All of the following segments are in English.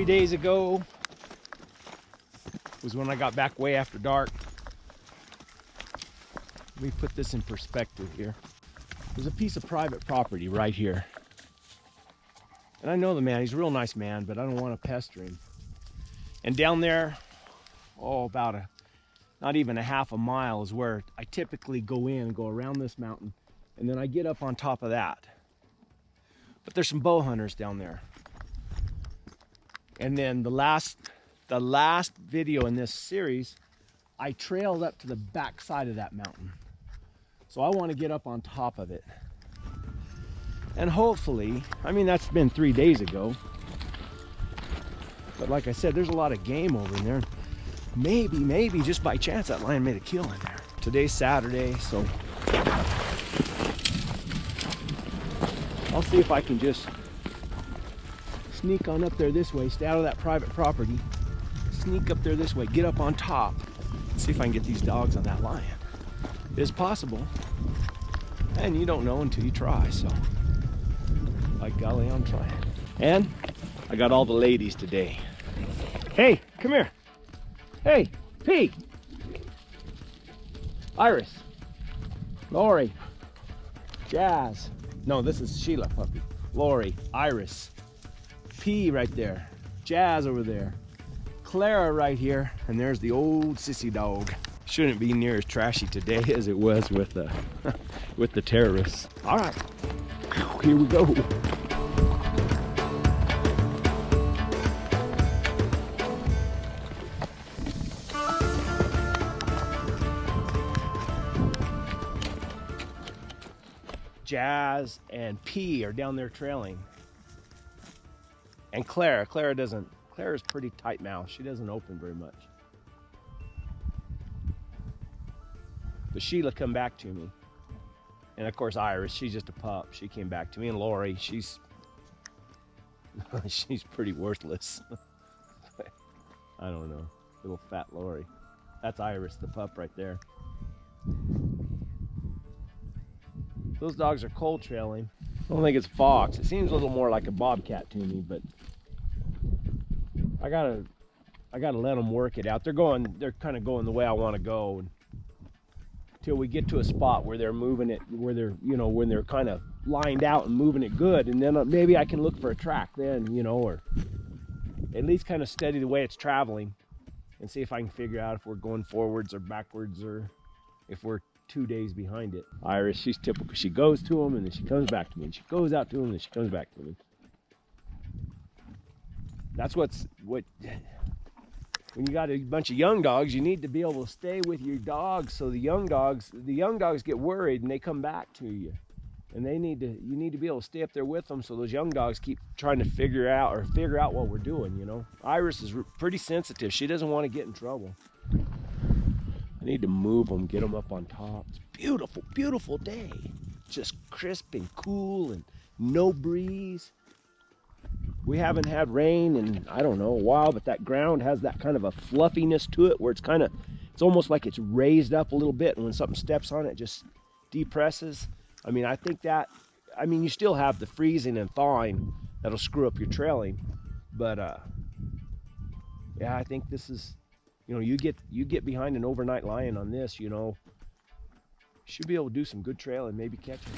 Days ago was when I got back way after dark. Let me put this in perspective here. There's a piece of private property right here. And I know the man, he's a real nice man, but I don't want to pester him. And down there, about not even a half a mile is where I typically go in and go around this mountain. And then I get up on top of that. But there's some bow hunters down there. And then the last video in this series, I trailed up to the back side of that mountain. So I want to get up on top of it. And hopefully, I mean, that's been 3 days ago. But like I said, there's a lot of game over in there. Maybe just by chance that lion made a kill in there. Today's Saturday, so I'll see if I can just sneak on up there this way, stay out of that private property, sneak up there this way, get up on top, see if I can get these dogs on that lion. It's possible, and you don't know until you try, so by golly, I'm trying. And I got all the ladies today. Hey, come here. Hey, P. Iris. Lori. Jazz. No, this is Sheila puppy. Lori. Iris. P right there. Jazz over there. Clara right here. And there's the old sissy dog. Shouldn't be near as trashy today as it was with the with the terrorists. All right, here we go. Jazz and P are down there trailing. And Clara's pretty tight mouth. She doesn't open very much. But Sheila come back to me. And of course Iris, she's just a pup. She came back to me. And Lori, she's pretty worthless. I don't know. Little fat Lori. That's Iris, the pup right there. Those dogs are cold trailing. I don't think it's a fox. It seems a little more like a bobcat to me, but I gotta let them work it out. They're kind of going the way I want to go until we get to a spot where they're moving it, where they're, when they're kind of lined out and moving it good, and then maybe I can look for a track then, or at least kind of steady the way it's traveling and see if I can figure out if we're going forwards or backwards or if we're 2 days behind it. Iris, she's typical. She goes to them and then she comes back to me, and she goes out to them and then she comes back to me. That's what when you got a bunch of young dogs, you need to be able to stay with your dogs, so the young dogs get worried and they come back to you, and you need to be able to stay up there with them, so those young dogs keep trying to figure out what we're doing. Iris is pretty sensitive. She doesn't want to get in trouble. I need to move them, get them up on top. It's a beautiful, beautiful day. Just crisp and cool and no breeze. We haven't had rain in, I don't know, a while, but that ground has that kind of a fluffiness to it where it's almost like it's raised up a little bit, and when something steps on it, it just depresses. I mean, I think you still have the freezing and thawing that'll screw up your trailing, but yeah, I think this is, you get behind an overnight lion on this, should be able to do some good trailing, maybe catch him.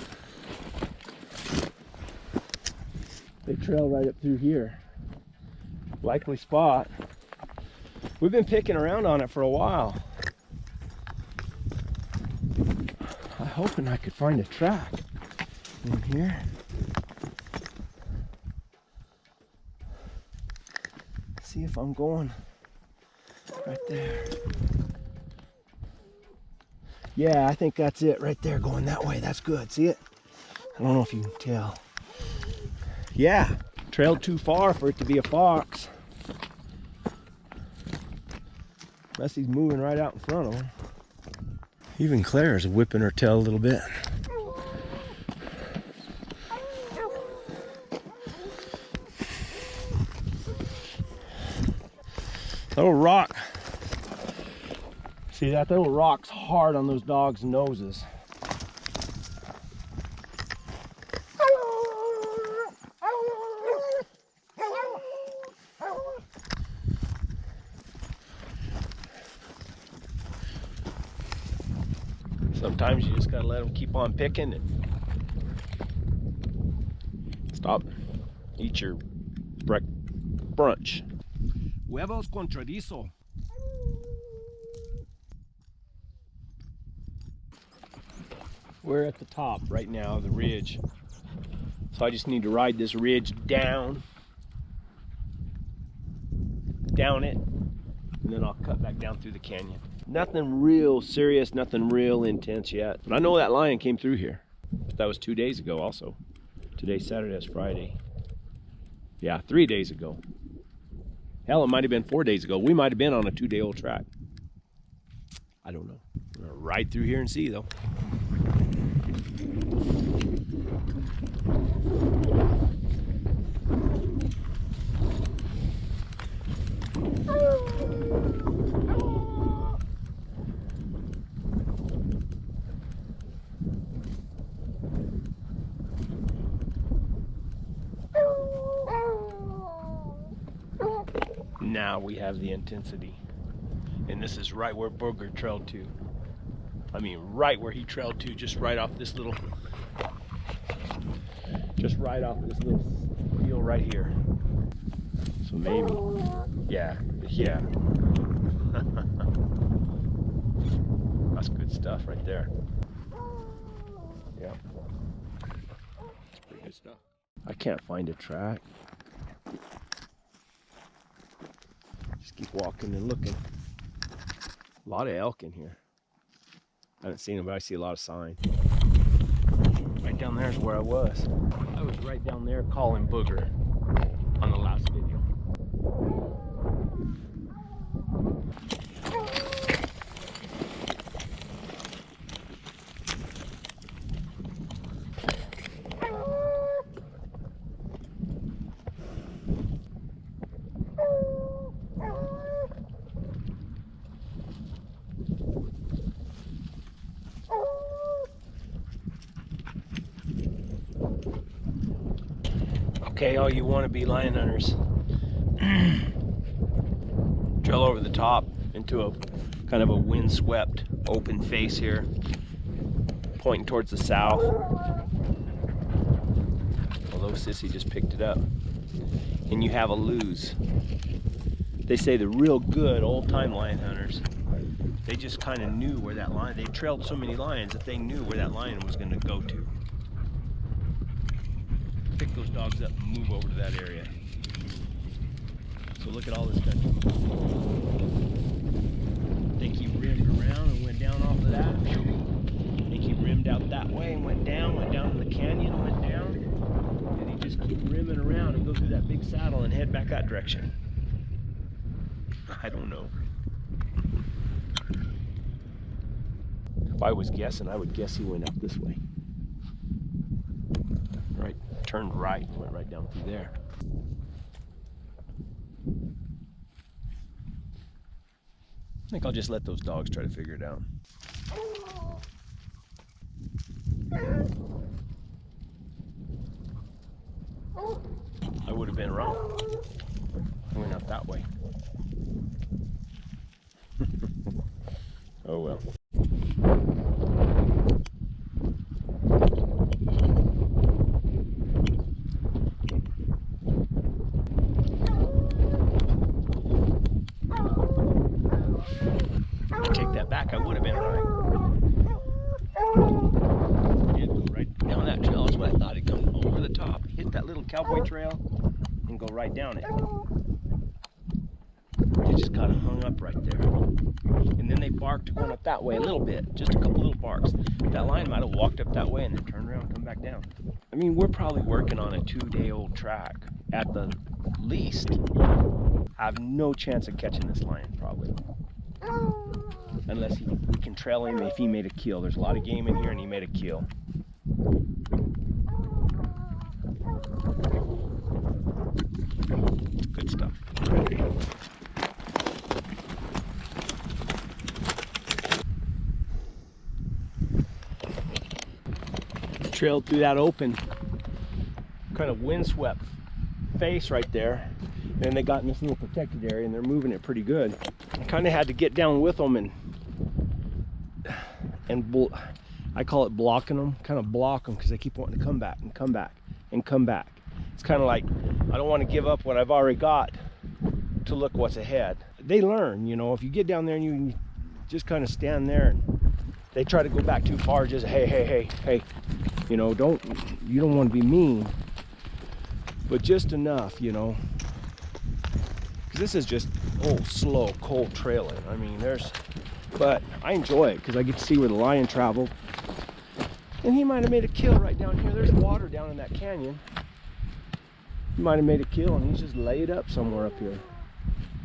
They trail right up through here. Likely spot. We've been picking around on it for a while. I'm hoping I could find a track in here. See if I'm going right there. Yeah, I think that's it right there, going that way. That's good. See it? I don't know if you can tell. Yeah, trailed too far for it to be a fox. Unless he's moving right out in front of him. Even Claire's whipping her tail a little bit. Little rock See, that little rock's hard on those dogs' noses. Sometimes you just gotta let them keep on picking and stop. Eat your brunch. Huevos con chorizo. We're at the top right now of the ridge. So I just need to ride this ridge down it, and then I'll cut back down through the canyon. Nothing real serious, nothing real intense yet. But I know that lion came through here. But that was 2 days ago also. Today's Saturday, that's Friday. Yeah, 3 days ago. Hell, it might have been 4 days ago. We might have been on a 2-day-old track. I don't know. We're gonna ride through here and see though. Now we have the intensity. And this is right where Booger trailed to. I mean, right where he trailed to, just right off this little hill right here. So maybe, yeah. That's good stuff right there. Yeah. That's pretty good stuff. I can't find a track. Just keep walking and looking. A lot of elk in here. I haven't seen them, but I see a lot of sign. Right down there is where I was. I was right down there calling Booger on the last video. Okay, all you wannabe lion hunters, trail over the top into a kind of a windswept open face here, pointing towards the south. Although Sissy just picked it up. And you have a lose. They say the real good old-time lion hunters, they just kind of knew where that lion, they trailed so many lions that they knew where that lion was going to go to. Pick those dogs up and move over to that area. So look at all this country. Think he rimmed around and went down off of that. Think he rimmed out that way and went down in the canyon and went down. And he just keep rimming around and go through that big saddle and head back that direction. I don't know. If I was guessing, I would guess he went up this way. Right, turned right and went right down through there. I think I'll just let those dogs try to figure it out. I would have been wrong. I went out that way. Oh well. Take that back, I would have been right. It'd go right down that trail. That's what I thought. It'd come over the top, hit that little cowboy trail, and go right down it. It just kind of hung up right there. And then they barked going up that way a little bit, just a couple little barks. That lion might have walked up that way and then turned around and come back down. I mean, we're probably working on a 2-day-old track at the least. I have no chance of catching this lion, probably. Unless we can trail him if he made a kill. There's a lot of game in here and he made a kill. Good stuff. trailed through that open, kind of windswept face right there. And they got in this little protected area and they're moving it pretty good. I kind of had to get down with them and I call it blocking them, kind of block them because they keep wanting to come back and come back and come back. It's kind of like, I don't want to give up what I've already got to look what's ahead. They learn, you know, if you get down there and you just kind of stand there and they try to go back too far, just hey, you know, you don't want to be mean, but just enough, you know, because this is just slow, cold trailing. I mean, but I enjoy it because I get to see where the lion traveled. And he might have made a kill right down here. There's water down in that canyon. He might have made a kill and he's just laid up somewhere up here.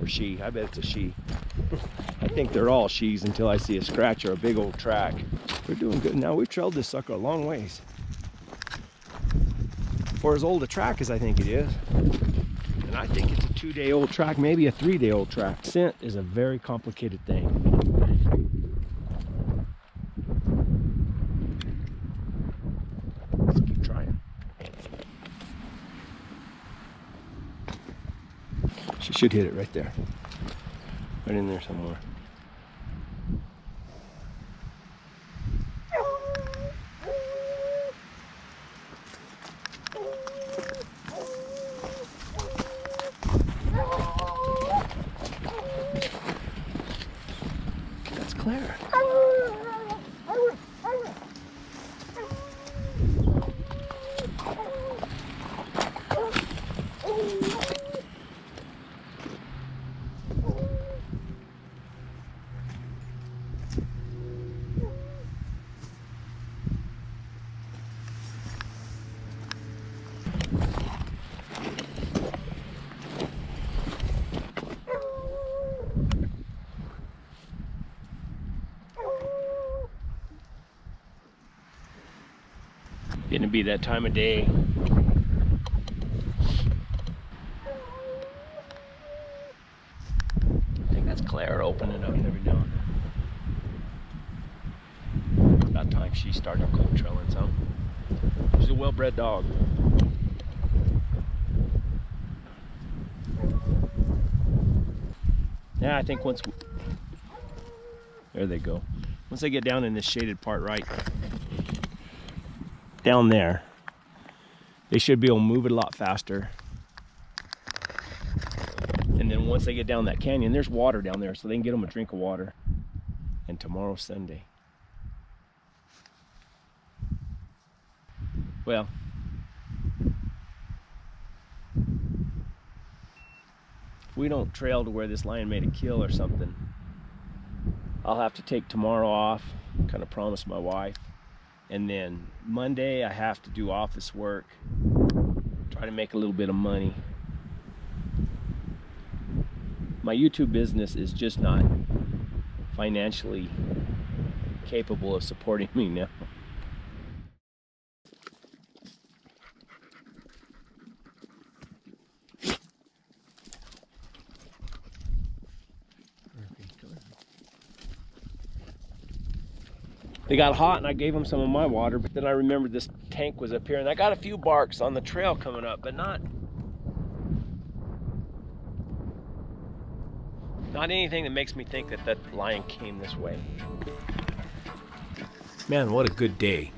Or she, I bet it's a she. I think they're all she's until I see a scratch or a big old track. We're doing good now. We've trailed this sucker a long ways. For as old a track as I think it is. And I think it's a 2-day-old track, maybe a 3-day-old track. Scent is a very complicated thing. Let's keep trying. She should hit it right there. Right in there somewhere. That's Claire. Getting to be that time of day. I think that's Claire opening up every now and then. About time she started cold trailing some. She's a well-bred dog. Yeah, I think there they go. Once they get down in this shaded part right down there, they should be able to move it a lot faster. And then once they get down that canyon, there's water down there, so they can get them a drink of water. And tomorrow's Sunday. Well, if we don't trail to where this lion made a kill or something, I'll have to take tomorrow off, kind of promise my wife. And then Monday I have to do office work, try to make a little bit of money. My YouTube business is just not financially capable of supporting me now. They got hot and I gave them some of my water, but then I remembered this tank was up here and I got a few barks on the trail coming up, but not anything that makes me think that that lion came this way. Man, what a good day.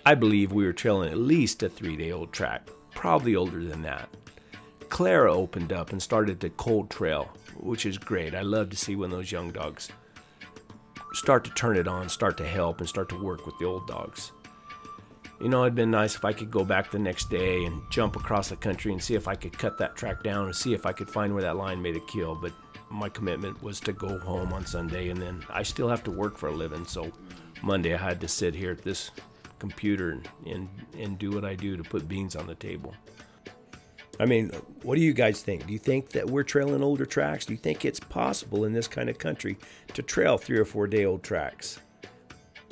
I believe we were trailing at least a 3-day-old track, probably older than that. Clara opened up and started the cold trail, which is great. I love to see when those young dogs start to turn it on, start to help, and start to work with the old dogs. You know, it'd been nice if I could go back the next day and jump across the country and see if I could cut that track down and see if I could find where that lion made a kill, but my commitment was to go home on Sunday, and then I still have to work for a living, so Monday I had to sit here at this computer and do what I do to put beans on the table. I mean, what do you guys think? Do you think that we're trailing older tracks? Do you think it's possible in this kind of country to trail 3 or 4 day old tracks?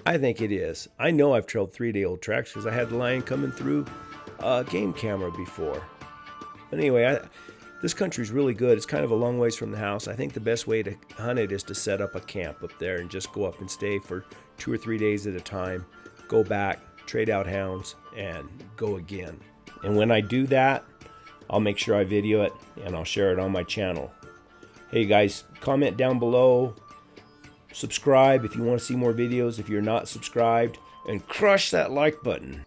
I think it is. I know I've trailed 3-day-old tracks because I had the lion coming through a game camera before. But anyway, this country's really good. It's kind of a long ways from the house. I think the best way to hunt it is to set up a camp up there and just go up and stay for 2 or 3 days at a time. Go back, trade out hounds, and go again. And when I do that, I'll make sure I video it and I'll share it on my channel. Hey guys, comment down below, subscribe if you want to see more videos if you're not subscribed, and crush that like button.